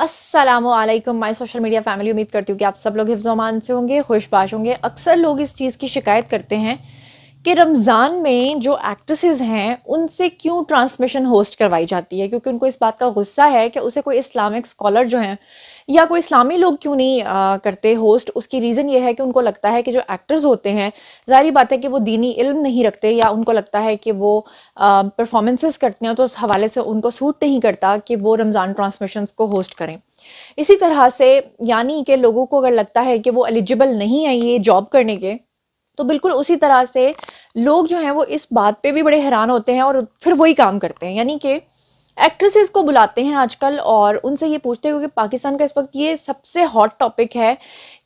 अस्सलामुअलैकुम my social media family. उम्मीद करती हूँ कि आप सब लोग हिफ्ज़ अमान से होंगे, खुशबाश होंगे। अक्सर लोग इस चीज़ की शिकायत करते हैं कि रमज़ान में जो एक्ट्रेसेस हैं उनसे क्यों ट्रांसमिशन होस्ट करवाई जाती है, क्योंकि उनको इस बात का गुस्सा है कि उसे कोई इस्लामिक स्कॉलर जो हैं या कोई इस्लामी लोग क्यों नहीं करते होस्ट। उसकी रीज़न ये है कि उनको लगता है कि जो एक्टर्स होते हैं, ज़ाहिर बात है कि वो दीनी इल्म नहीं रखते, या उनको लगता है कि वो परफॉर्मेंसेस करते हैं तो उस हवाले से उनको सूट नहीं करता कि वो रमज़ान ट्रांसमिशंस को होस्ट करें। इसी तरह से यानी कि लोगों को अगर लगता है कि वो एलिजिबल नहीं है ये जॉब करने के, तो बिल्कुल उसी तरह से लोग जो हैं वो इस बात पे भी बड़े हैरान होते हैं और फिर वही काम करते हैं। यानी कि एक्ट्रेसेस को बुलाते हैं आजकल और उनसे ये पूछते हैं, क्योंकि पाकिस्तान का इस वक्त ये सबसे हॉट टॉपिक है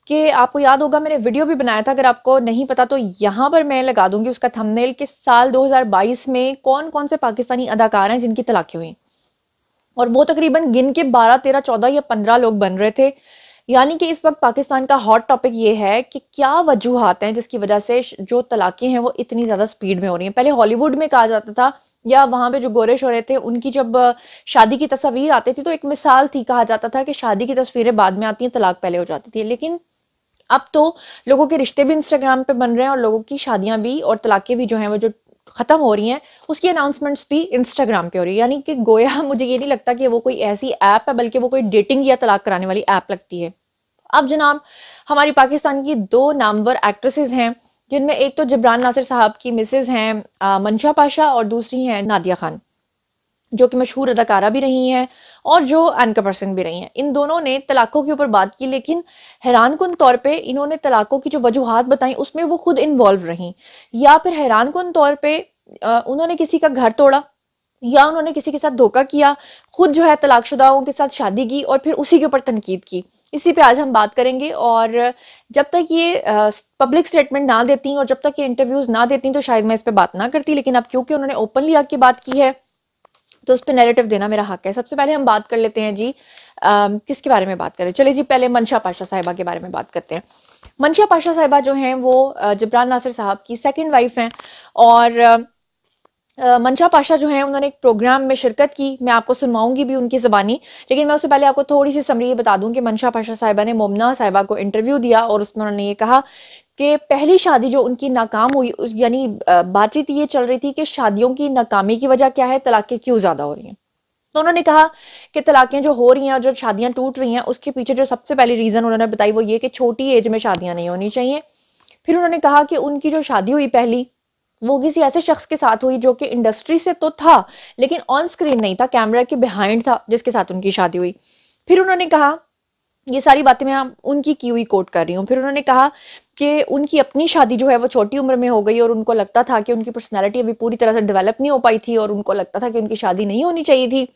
कि आपको याद होगा मैंने वीडियो भी बनाया था, अगर आपको नहीं पता तो यहाँ पर मैं लगा दूंगी उसका थंबनेल, कि साल 2022 में कौन कौन से पाकिस्तानी अदाकार हैं जिनकी तलाक़ी हुई, और वो तकरीबन गिन के 12, 13, 14 या 15 लोग बन रहे थे। यानी कि इस वक्त पाकिस्तान का हॉट टॉपिक ये है कि क्या वजूहात हैं जिसकी वजह से जो तलाक़ें हैं वो इतनी ज़्यादा स्पीड में हो रही हैं। पहले हॉलीवुड में कहा जाता था या वहाँ पे जो गोरे हो रहे थे उनकी जब शादी की तस्वीर आती थी तो एक मिसाल थी, कहा जाता था कि शादी की तस्वीरें बाद में आती हैं, तलाक पहले हो जाती थी। लेकिन अब तो लोगों के रिश्ते भी इंस्टाग्राम पे बन रहे हैं और लोगों की शादियां भी और तलाक़ें भी जो हैं वो जो ख़त्म हो रही हैं उसकी अनाउंसमेंट्स भी इंस्टाग्राम पे हो रही है। यानी कि गोया मुझे ये नहीं लगता कि वो कोई ऐसी ऐप है, बल्कि वो कोई डेटिंग या तलाक कराने वाली ऐप लगती है। अब जनाब हमारी पाकिस्तान की 2 नामवर एक्ट्रेसेस हैं, जिनमें एक तो जबरान नासिर साहब की मिसेज हैं मंशा पाशा, और दूसरी हैं नादिया खान, जो कि मशहूर अदाकारा भी रही हैं और जो एंकर पर्सन भी रही हैं। इन दोनों ने तलाक़ों के ऊपर बात की, लेकिन हैरानकुन तौर पे इन्होंने तलाक़ों की जो वजूहात बताई उसमें वो खुद इन्वॉल्व रहीं, या फिर हैरानकुन तौर पे उन्होंने किसी का घर तोड़ा या उन्होंने किसी के साथ धोखा किया, खुद जो है तलाकशुदाओं के साथ शादी की और फिर उसी के ऊपर तनकीद की। इसी पे आज हम बात करेंगे, और जब तक ये पब्लिक स्टेटमेंट ना देती और जब तक ये इंटरव्यूज ना देती तो शायद मैं इस पर बात ना करती, लेकिन अब क्योंकि उन्होंने ओपनली आके बात की है तो उस पर नैरेटिव देना मेरा हक है। सबसे पहले हम बात कर लेते हैं जी किसके बारे में बात करें। चलिए जी, पहले मंशा पाशा साहिबा के बारे में बात करते हैं। मंशा पाशा साहिबा जो हैं वो जबरान नासिर साहब की सेकंड वाइफ हैं, और मंशा पाशा जो है उन्होंने एक प्रोग्राम में शिरकत की। मैं आपको सुनवाऊंगी भी उनकी ज़बानी, लेकिन मैं उससे पहले आपको थोड़ी सी समरी बता दूं कि मंशा पाशा साहिबा ने मोमना साहिबा को इंटरव्यू दिया और उसमें उन्होंने ये कहा कि पहली शादी जो उनकी नाकाम हुई, यानी बातचीत ये चल रही थी कि शादियों की नाकामी की वजह क्या है, तलाक़ें क्यों ज़्यादा हो रही हैं। तो उन्होंने कहा कि तलाक़ें जो हो रही हैं और जो शादियां टूट रही हैं उसके पीछे जो सबसे पहली रीज़न उन्होंने बताई वो ये कि छोटी एज में शादियां नहीं होनी चाहिए। फिर उन्होंने कहा कि उनकी जो शादी हुई पहली, वो किसी ऐसे शख्स के साथ हुई जो कि इंडस्ट्री से तो था लेकिन ऑन स्क्रीन नहीं था, कैमरा के बिहाइंड था, जिसके साथ उनकी शादी हुई। फिर उन्होंने कहा, ये सारी बातें मैं उनकी की हुई कोट कर रही हूँ, फिर उन्होंने कहा कि उनकी अपनी शादी जो है वो छोटी उम्र में हो गई और उनको लगता था कि उनकी पर्सनैलिटी अभी पूरी तरह से डेवलप नहीं हो पाई थी और उनको लगता था कि उनकी शादी नहीं होनी चाहिए थी,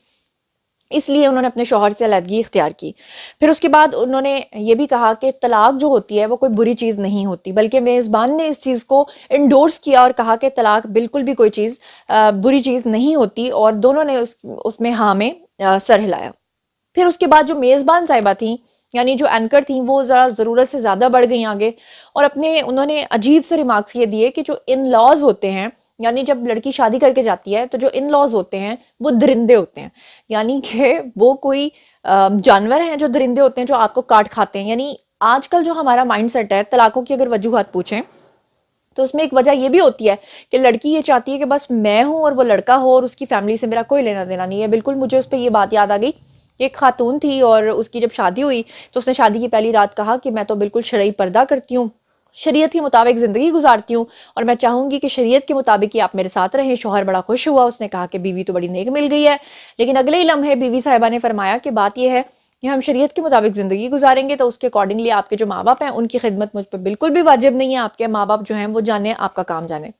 इसलिए उन्होंने अपने शौहर से अलहदगी इख्तियार की। फिर उसके बाद उन्होंने ये भी कहा कि तलाक जो होती है वो कोई बुरी चीज़ नहीं होती, बल्कि मेज़बान ने इस चीज़ को इंडोर्स किया और कहा कि तलाक बिल्कुल भी कोई चीज़ बुरी चीज़ नहीं होती, और दोनों ने उसमें हाँ में सर हिलाया। फिर उसके बाद जो मेज़बान साहिबा थी, यानी जो एंकर थी, वो ज़रा ज़रूरत से ज़्यादा बढ़ गई आगे, और उन्होंने अजीब से रिमार्क्स ये दिए कि जो इन लॉज होते हैं, यानी जब लड़की शादी करके जाती है तो जो इन लॉज होते हैं वो दरिंदे होते हैं, यानी कि वो कोई जानवर हैं जो दरिंदे होते हैं जो आपको काट खाते हैं। यानी आजकल जो हमारा माइंड सेट है, तलाकों की अगर वजूहात पूछें तो उसमें एक वजह ये भी होती है कि लड़की ये चाहती है कि बस मैं हूँ और वो लड़का हो और उसकी फैमिली से मेरा कोई लेना देना नहीं है। बिल्कुल मुझे उस पर ये बात याद आ गई, एक खातून थी और उसकी जब शादी हुई तो उसने शादी की पहली रात कहा कि मैं तो बिल्कुल शरई पर्दा करती हूँ, शरीयत के मुताबिक ज़िंदगी गुजारती हूँ और मैं चाहूँगी कि शरीयत के मुताबिक ही आप मेरे साथ रहें। शौहर बड़ा खुश हुआ, उसने कहा कि बीवी तो बड़ी नेक मिल गई है। लेकिन अगले ही लम्हे बीवी साहिबा ने फरमाया कि बात यह है कि हम शरीयत के मुताबिक ज़िंदगी गुजारेंगे तो उसके अकॉर्डिंगली आपके जो माँ बाप हैं उनकी खिदमत मुझ पर बिल्कुल भी वाजिब नहीं है। आपके माँ बाप जो हैं वो जाने, आपका काम जाने।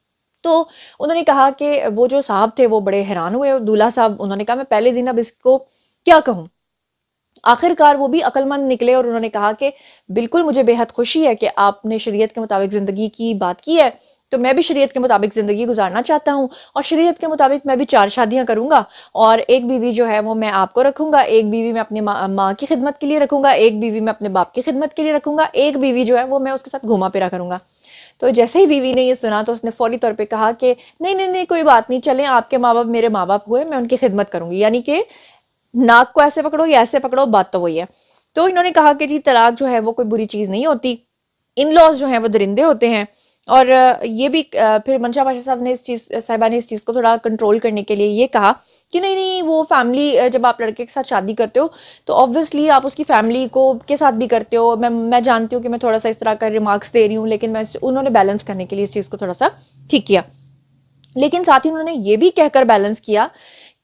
तो उन्होंने कहा कि वो जो साहब थे वो बड़े हैरान हुए, दूल्हा साहब, उन्होंने कहा मैं पहले दिन अब इसको क्या कहूँ। आखिरकार वो भी अक्लमंद निकले और उन्होंने कहा कि बिल्कुल मुझे बेहद खुशी है कि आपने शरीयत के मुताबिक ज़िंदगी की बात की है, तो मैं भी शरीयत के मुताबिक ज़िंदगी गुजारना चाहता हूँ और शरीयत के मुताबिक मैं भी 4 शादियाँ करूँगा और एक बीवी जो है वो मैं आपको रखूँगा, एक बीवी मैं अपनी माँ की खिदमत के लिए रखूँगा, एक बीवी मैं अपने बाप की खिदमत के लिए रखूँगा, एक बीवी जो है वो मैं उसके साथ घुमा फिरा करूँगा। तो जैसे ही बीवी ने ये सुना तो उसने फौरी तौर पे कहा कि नहीं नहीं नहीं, कोई बात नहीं, चलें, आपके माँ बाप मेरे माँ बाप हुए, मैं उनकी खिदमत करूँगी। यानी कि नाक को ऐसे पकड़ो या ऐसे पकड़ो, बात तो वही है। तो इन्होंने कहा कि जी तलाक जो है वो कोई बुरी चीज नहीं होती, इन लॉज जो हैं वो दरिंदे होते हैं। और ये भी फिर मंशा पाशा साहब ने साहिबा ने इस चीज़ को थोड़ा कंट्रोल करने के लिए ये कहा कि नहीं नहीं, वो फैमिली, जब आप लड़के के साथ शादी करते हो तो ऑब्वियसली आप उसकी फैमिली को के साथ भी करते हो। मैं जानती हूँ कि मैं थोड़ा सा इस तरह का रिमार्क्स दे रही हूँ, लेकिन उन्होंने बैलेंस करने के लिए इस चीज़ को थोड़ा सा ठीक किया। लेकिन साथ ही उन्होंने ये भी कहकर बैलेंस किया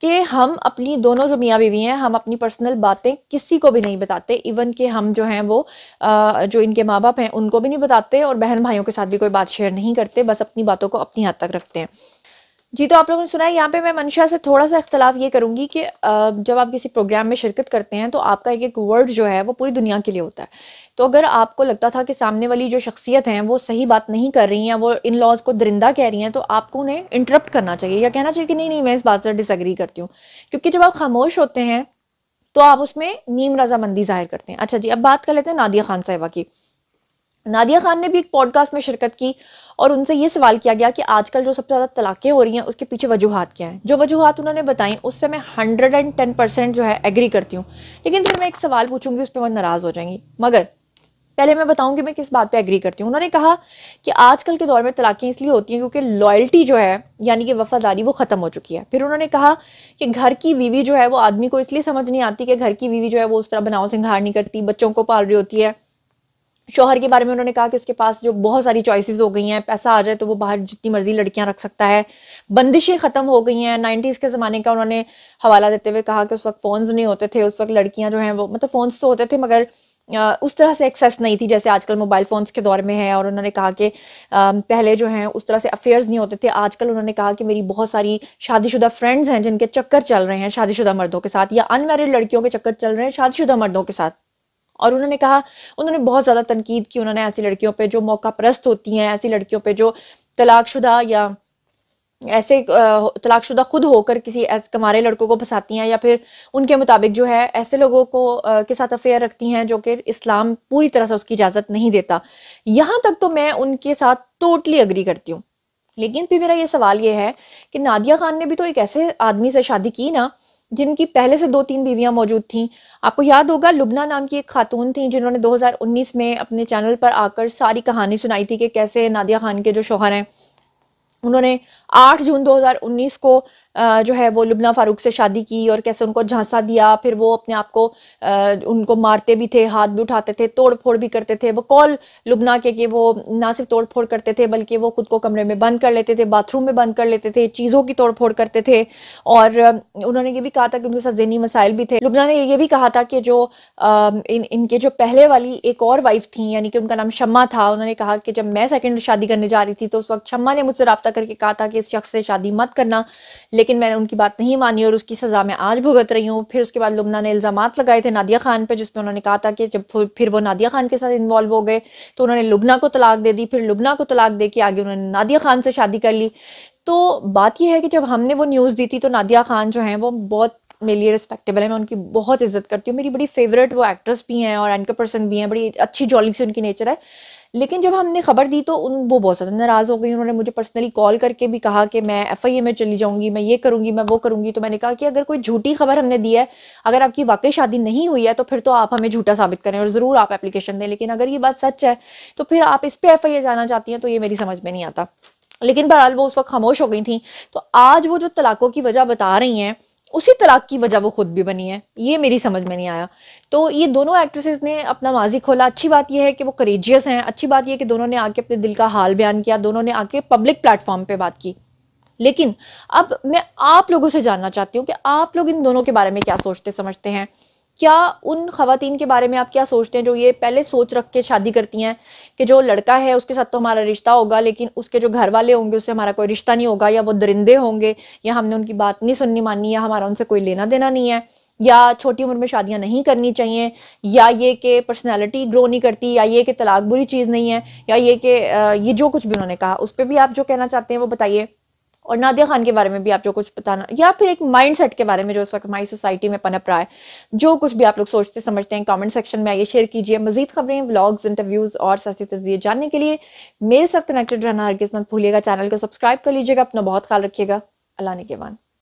कि हम अपनी दोनों जो मियाँ बीवी हैं, हम अपनी पर्सनल बातें किसी को भी नहीं बताते, इवन कि हम जो हैं वो जो इनके माँ बाप हैं उनको भी नहीं बताते, और बहन भाइयों के साथ भी कोई बात शेयर नहीं करते, बस अपनी बातों को अपनी हद तक रखते हैं। जी, तो आप लोगों ने सुना है। यहाँ पे मैं मंशा से थोड़ा सा इख्तलाफ ये करूंगी कि जब आप किसी प्रोग्राम में शिरकत करते हैं तो आपका एक एक वर्ड जो है वो पूरी दुनिया के लिए होता है। तो अगर आपको लगता था कि सामने वाली जो शख्सियत हैं वो सही बात नहीं कर रही हैं, वो इन लॉज को दरिंदा कह रही हैं, तो आपको उन्हें इंटरप्ट करना चाहिए या कहना चाहिए कि नहीं नहीं, मैं इस बात से डिसएग्री करती हूँ। क्योंकि जब आप खामोश होते हैं तो आप उसमें नीम रजामंदी जाहिर करते हैं। अच्छा जी, अब बात कर लेते हैं नादिया खान साहिबा की। नादिया खान ने भी एक पॉडकास्ट में शिरकत की और उनसे ये सवाल किया गया कि आजकल जो सबसे ज़्यादा तलाक़ें हो रही हैं उसके पीछे वजूहात क्या हैं। जो वजूहात उन्होंने बताई उससे मैं 110% जो है एग्री करती हूँ, लेकिन फिर मैं एक सवाल पूछूंगी, उस पर मैं नाराज़ हो जाएंगी। मगर पहले मैं बताऊंगी मैं किस बात पे एग्री करती हूँ। उन्होंने कहा कि आजकल के दौर में तलाक़ें इसलिए होती हैं क्योंकि लॉयल्टी जो है, यानी कि वफादारी, वो ख़त्म हो चुकी है। फिर उन्होंने कहा कि घर की बीवी जो है वो आदमी को इसलिए समझ नहीं आती कि घर की बीवी जो है वो उस तरह बनाव सिंगार नहीं करती, बच्चों को पाल रही होती है। शौहर के बारे में उन्होंने कहा कि उसके पास जो बहुत सारी चॉइसेस हो गई हैं, पैसा आ जाए तो वो बाहर जितनी मर्जी लड़कियां रख सकता है, बंदिशें ख़त्म हो गई हैं। 90s के ज़माने का उन्होंने हवाला देते हुए कहा कि उस वक्त फ़ोन्स नहीं होते थे, उस वक्त लड़कियां जो हैं वो, मतलब फ़ोन्स तो होते थे मगर उस तरह से एक्सेस नहीं थी जैसे आजकल मोबाइल फ़ोन्स के दौर में है। और उन्होंने कहा कि पहले जो हैं उस तरह से अफेयर्स नहीं होते थे। आजकल उन्होंने कहा कि मेरी बहुत सारी शादीशुदा फ्रेंड्स हैं जिनके चक्कर चल रहे हैं शादीशुदा मर्दों के साथ, या अनमैरिड लड़कियों के चक्कर चल रहे हैं शादीशुदा मर्दों के साथ। और उन्होंने कहा, उन्होंने बहुत ज़्यादा तनकीद की उन्होंने ऐसी लड़कियों पे जो मौका परस्त होती हैं, ऐसी लड़कियों पे जो तलाकशुदा या ऐसे तलाकशुदा खुद होकर किसी ऐसे कमारे लड़कों को फंसाती हैं, या फिर उनके मुताबिक जो है ऐसे लोगों को के साथ अफेयर रखती हैं जो कि इस्लाम पूरी तरह से उसकी इजाज़त नहीं देता। यहाँ तक तो मैं उनके साथ टोटली अग्री करती हूँ। लेकिन फिर मेरा ये सवाल ये है कि नादिया खान ने भी तो एक ऐसे आदमी से शादी की ना जिनकी पहले से 2-3 बीवियां मौजूद थीं। आपको याद होगा लुबना नाम की एक खातून थी जिन्होंने 2019 में अपने चैनल पर आकर सारी कहानी सुनाई थी कि कैसे नादिया खान के जो शौहर हैं उन्होंने 8 जून 2019 को जो है वो लुबना फारूक से शादी की और कैसे उनको झांसा दिया। फिर वो अपने आप को उनको मारते भी थे, हाथ भी उठाते थे, तोड़ फोड़ भी करते थे। वो कॉल लुबना के कि वो ना सिर्फ तोड़ फोड़ करते थे बल्कि वो खुद को कमरे में बंद कर लेते थे, बाथरूम में बंद कर लेते थे, चीज़ों की तोड़ फोड़ करते थे। और उन्होंने ये भी कहा था कि उनके साथ ज़हनी मसाइल भी थे। लुबना ने ये भी कहा था कि जो इनके जो पहले वाली एक और वाइफ थी, यानी कि उनका नाम शम्मा था, उन्होंने कहा कि जब मैं सेकंड शादी करने जा रही थी तो उस वक्त शम्मा ने मुझसे रब्ता करके कहा था कि इस शख्स से शादी मत करना, लेकिन मैंने उनकी बात नहीं मानी और उसकी सज़ा मैं आज भुगत रही हूँ। फिर उसके बाद लुबना ने इल्ज़ामात लगाए थे नादिया खान पे, जिसमें उन्होंने कहा था कि जब फिर वो नादिया खान के साथ इन्वॉल्व हो गए तो उन्होंने लुबना को तलाक दे दी। फिर लुबना को तलाक दे के आगे उन्होंने नादिया खान से शादी कर ली। तो बात यह है कि जब हमने वो न्यूज़ दी थी तो नादिया खान जो हैं वो बहुत मेरे लिए रिस्पेक्टेबल है, मैं उनकी बहुत इज्जत करती हूँ, मेरी बड़ी फेवरेट वो एक्ट्रेस भी हैं और एंकर पर्सन भी हैं, बड़ी अच्छी जॉली सी उनकी नेचर है। लेकिन जब हमने खबर दी तो वो बहुत ज़्यादा नाराज़ हो गई। उन्होंने मुझे पर्सनली कॉल करके भी कहा कि मैं FIA में चली जाऊंगी, मैं ये करूंगी, मैं वो करूंगी। तो मैंने कहा कि अगर कोई झूठी खबर हमने दी है, अगर आपकी वाकई शादी नहीं हुई है तो फिर तो आप हमें झूठा साबित करें और ज़रूर आप एप्लीकेशन दें, लेकिन अगर ये बात सच है तो फिर आप इस पर FIA जाना चाहती हैं तो ये मेरी समझ में नहीं आता। लेकिन बहरहाल वो उस वक्त खामोश हो गई थी। तो आज वो जो तलाकों की वजह बता रही हैं उसी तलाक की वजह वो खुद भी बनी है, ये मेरी समझ में नहीं आया। तो ये दोनों एक्ट्रेसेस ने अपना माजी खोला। अच्छी बात यह है कि वो करेजियस हैं, अच्छी बात यह है कि दोनों ने आके अपने दिल का हाल बयान किया, दोनों ने आके पब्लिक प्लेटफॉर्म पे बात की। लेकिन अब मैं आप लोगों से जानना चाहती हूँ कि आप लोग इन दोनों के बारे में क्या सोचते समझते हैं। क्या उन खवातीन के बारे में आप क्या सोचते हैं जो ये पहले सोच रख के शादी करती हैं कि जो लड़का है उसके साथ तो हमारा रिश्ता होगा, लेकिन उसके जो घर वाले होंगे उससे हमारा कोई रिश्ता नहीं होगा, या वो दरिंदे होंगे, या हमने उनकी बात नहीं सुननी माननी, या हमारा उनसे कोई लेना देना नहीं है, या छोटी उम्र में शादियां नहीं करनी चाहिए, या ये कि पर्सनैलिटी ग्रो नहीं करती, या ये कि तलाक बुरी चीज़ नहीं है, या ये कि ये जो कुछ भी उन्होंने कहा उस पर भी आप जो कहना चाहते हैं वो बताइए। और नादिया खान के बारे में भी आप जो कुछ बताना, या फिर एक माइंडसेट के बारे में जो इस वक्त हमारी सोसाइटी में पनप रहा है, जो कुछ भी आप लोग सोचते समझते हैं कमेंट सेक्शन में आइए शेयर कीजिए। मजीद खबरें, व्लॉग्स, इंटरव्यूज और सियासी तज़किरे जानने के लिए मेरे साथ कनेक्टेड रहना हरगिज़ मत भूलिएगा। चैनल को सब्सक्राइब कर लीजिएगा। अपना बहुत ख्याल रखिएगा। अल्लाह निगहबान।